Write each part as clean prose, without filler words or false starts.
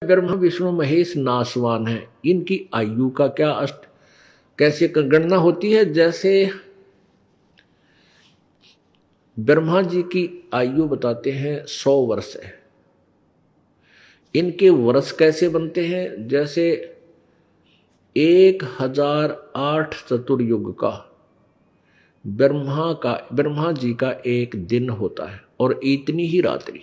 ब्रह्मा विष्णु महेश नासवान है, इनकी आयु का क्या कैसे गणना होती है। जैसे ब्रह्मा जी की आयु बताते हैं 100 वर्ष है। इनके वर्ष कैसे बनते हैं, जैसे 1008 चतुर्युग का ब्रह्मा जी का एक दिन होता है और इतनी ही रात्रि।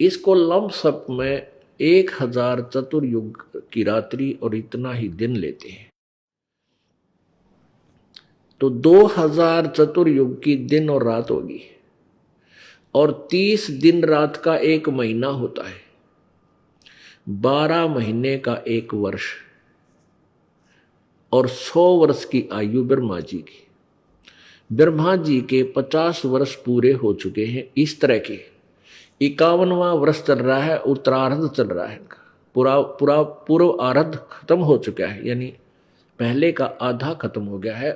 इसको लमसम में 1000 चतुर्युग की रात्रि और इतना ही दिन लेते हैं। तो 2000 चतुर्युग की दिन और रात होगी और 30 दिन रात का एक महीना होता है, 12 महीने का एक वर्ष और 100 वर्ष की आयु ब्रह्मा जी की। ब्रह्मा जी के 50 वर्ष पूरे हो चुके हैं। इस तरह के 51वां वर्ष चल रहा है, उत्तरार्ध चल रहा है इनका। पूर्व आर्ध खत्म हो चुका है, यानी पहले का आधा खत्म हो गया है,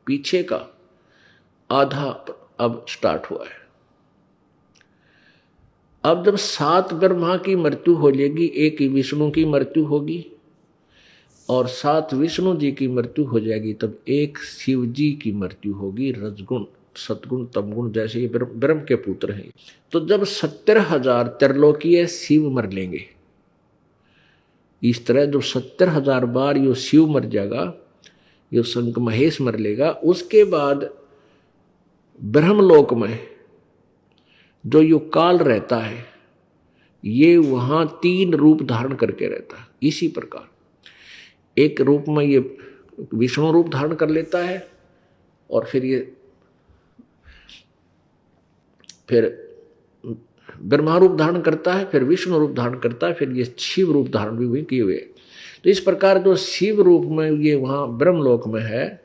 पीछे का आधा अब स्टार्ट हुआ है। अब जब 7 ब्रह्मा की मृत्यु हो जाएगी, 1 विष्णु की मृत्यु होगी और 7 विष्णु जी की मृत्यु हो जाएगी, तब 1 शिव जी की मृत्यु होगी। रजगुण सतगुण तमगुण जैसे ये ब्रह्म के पुत्र हैं। तो जब 70,000 त्रिलोकीय शिव मर लेंगे, इस तरह जब 70,000 बार यो शिव मर जाएगा, यो शंख महेश मर लेगा, उसके बाद ब्रह्मलोक में जो यो काल रहता है, ये वहां 3 रूप धारण करके रहता है। इसी प्रकार एक रूप में ये विष्णु रूप धारण कर लेता है और फिर ब्रह्मा रूप धारण करता है, फिर विष्णु रूप धारण करता है, फिर ये शिव रूप धारण भी किए हुए। तो इस प्रकार जो शिव रूप में ये वहां ब्रह्मलोक में है,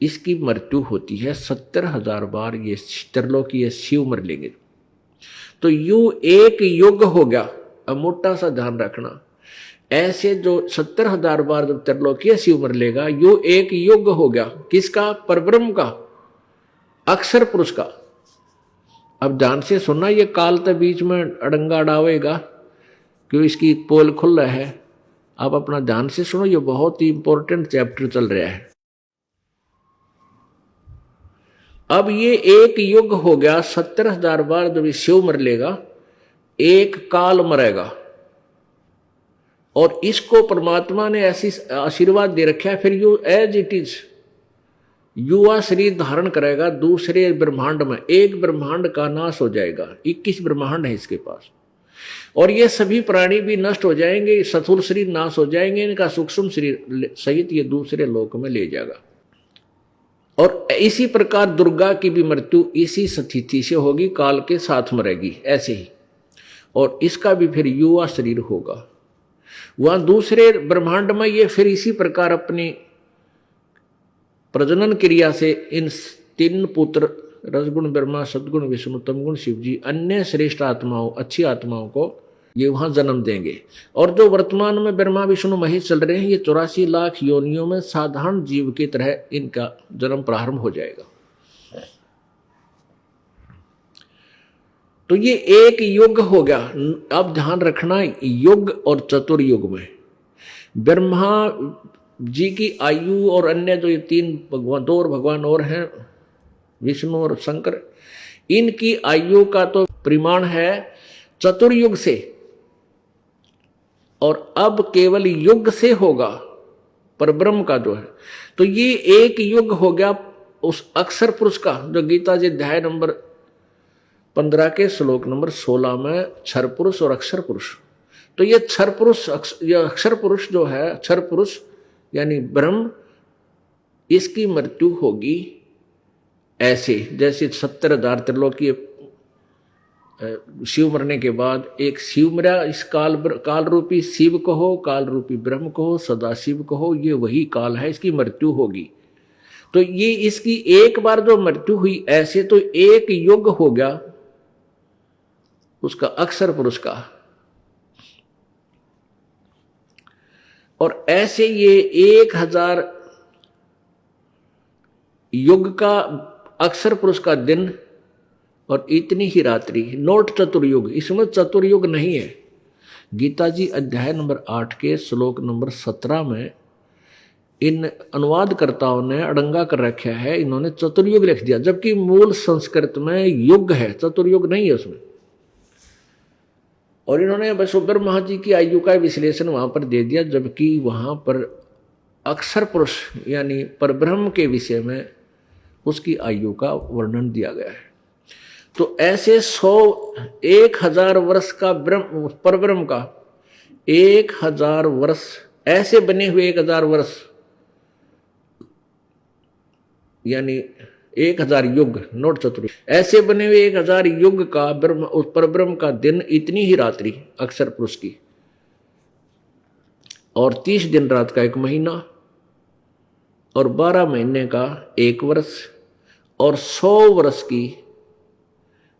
इसकी मृत्यु होती है 70,000 बार। ये त्रिलोकीय शिव मर लेंगे तो यू एक युग हो गया। अब मोटा सा ध्यान रखना, ऐसे जो 70,000 बार जब त्रिलोकीय शिव मर लेगा, यू एक युग हो गया। किसका? परब्रह्म का, अक्षर पुरुष का। अब ध्यान से सुनना, ये काल तो बीच में अड़ंगा डावेगा क्यों, इसकी पोल खुल रहा है। आप अपना ध्यान से सुनो, ये बहुत ही इंपॉर्टेंट चैप्टर चल रहा है। अब ये एक युग हो गया, 70,000 बार जब ये शिव मर लेगा, एक काल मरेगा और इसको परमात्मा ने ऐसी आशीर्वाद दे रखा है, फिर यू एज इट इज युवा शरीर धारण करेगा दूसरे ब्रह्मांड में। एक ब्रह्मांड का नाश हो जाएगा, 21 ब्रह्मांड है इसके पास, और ये सभी प्राणी भी नष्ट हो जाएंगे, स्थूल शरीर नाश हो जाएंगे, इनका सूक्ष्म शरीर सहित ये दूसरे लोक में ले जाएगा। और इसी प्रकार दुर्गा की भी मृत्यु इसी स्थिति से होगी, काल के साथ मरेगी ऐसे ही, और इसका भी फिर युवा शरीर होगा। वहां दूसरे ब्रह्मांड में ये फिर इसी प्रकार अपनी प्रजनन क्रिया से इन 3 पुत्र रजगुण ब्रह्मा, सदगुण विष्णु, तमगुण शिव जी, अन्य श्रेष्ठ आत्माओं, अच्छी आत्माओं को ये वहां जन्म देंगे। और जो वर्तमान में ब्रह्मा विष्णु महेश चल रहे हैं, ये 84 लाख योनियों में साधारण जीव की तरह इनका जन्म प्रारंभ हो जाएगा। तो ये एक युग हो गया। अब ध्यान रखना, युग और चतुर्युग में ब्रह्मा जी की आयु और अन्य जो ये 3 भगवान, 2 भगवान और हैं, विष्णु और शंकर, इनकी आयु का तो परिमाण है चतुर्युग से, और अब केवल युग से होगा परब्रह्म का जो है। तो ये एक युग हो गया उस अक्षर पुरुष का, जो गीता जी अध्याय नंबर 15 के श्लोक नंबर 16 में क्षर पुरुष और अक्षर पुरुष। तो ये क्षर पुरुष, ये अक्षर पुरुष जो है, क्षर पुरुष यानी ब्रह्म, इसकी मृत्यु होगी ऐसे जैसे 70,000 त्रिलोकीय शिव मरने के बाद एक शिव मरा। इस काल रूपी शिव कहो, काल रूपी ब्रह्म कहो, सदा शिव कहो, ये वही काल है, इसकी मृत्यु होगी। तो ये इसकी एक बार जो मृत्यु हुई, ऐसे तो एक युग हो गया उसका अक्षर पुरुष का, और ऐसे ये 1000 युग का अक्षर पुरुष का दिन और इतनी ही रात्रि, नोट चतुर्युग, इसमें चतुर्युग नहीं है। गीता जी अध्याय नंबर 8 के श्लोक नंबर 17 में इन अनुवादकर्ताओं ने अड़ंगा कर रखा है, इन्होंने चतुर्युग लिख दिया, जबकि मूल संस्कृत में युग है, चतुर्युग नहीं है उसमें। और इन्होंने बस ब्रह्मा जी की आयु का विश्लेषण वहां पर दे दिया, जबकि वहां पर अक्षर पुरुष यानी परब्रह्म के विषय में उसकी आयु का वर्णन दिया गया है। तो ऐसे 1,000 वर्ष का ब्रह्म, परब्रह्म का 1,000 वर्ष, ऐसे बने हुए 1,000 वर्ष यानी 1,000 युग, नोट चतुर्युग, ऐसे बने हुए 1,000 युग का ब्रह्म, उस परब्रह्म का दिन इतनी ही रात्रि अक्षर पुरुष की, और 30 दिन रात का 1 महीना, और 12 महीने का 1 वर्ष, और 100 वर्ष की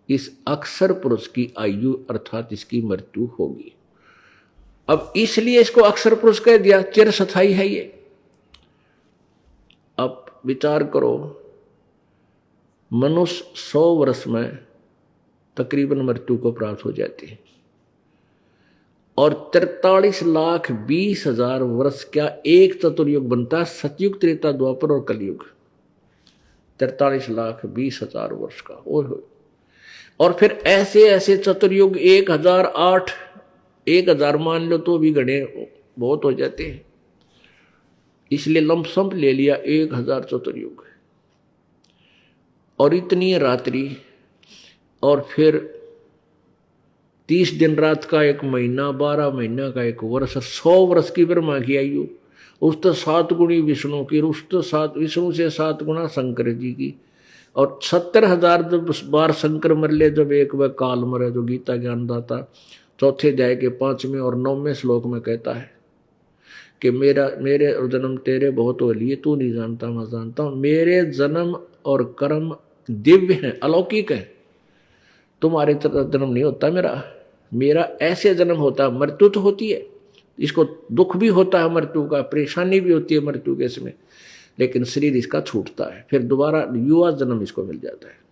इस अक्षर पुरुष की आयु अर्थात इसकी मृत्यु होगी। अब इसलिए इसको अक्षर पुरुष कह दिया, चिरस्थायी है ये। अब विचार करो, मनुष्य 100 वर्ष में तकरीबन मृत्यु को प्राप्त हो जाती है, और 43,20,000 वर्ष क्या एक चतुर्युग बनता है? सतयुग, त्रेता, द्वापर और कलयुग, 43,20,000 वर्ष का। ओह, और फिर ऐसे ऐसे चतुर्युग 1,008, 1,000 मान लो तो भी गणे बहुत हो जाते हैं, इसलिए लमसम ले लिया 1,000 चतुर्युग, और इतनी रात्रि, और फिर 30 दिन रात का 1 महीना, 12 महीना का 1 वर्ष, 100 वर्ष की ब्रह्मा की आयु, उस तो 7 गुणी विष्णु की, उस तो 7 विष्णु से 7 गुना शंकर जी की, और 70,000 जब बार शंकर मर ले, जब एक वह काल मरे, जो गीता ज्ञानदाता 4थे अध्याय के 5वें और 9वें श्लोक में कहता है कि मेरे जन्म तेरे बहुत हो लिए, तू नहीं जानता मैं जानता हूं, मेरे जन्म और कर्म दिव्य हैं, अलौकिक हैं, तुम्हारे तरह जन्म नहीं होता मेरा ऐसे जन्म होता है। मृत्यु तो होती है, इसको दुख भी होता है मृत्यु का, परेशानी भी होती है मृत्यु के समय, लेकिन शरीर इसका छूटता है, फिर दोबारा युवा जन्म इसको मिल जाता है।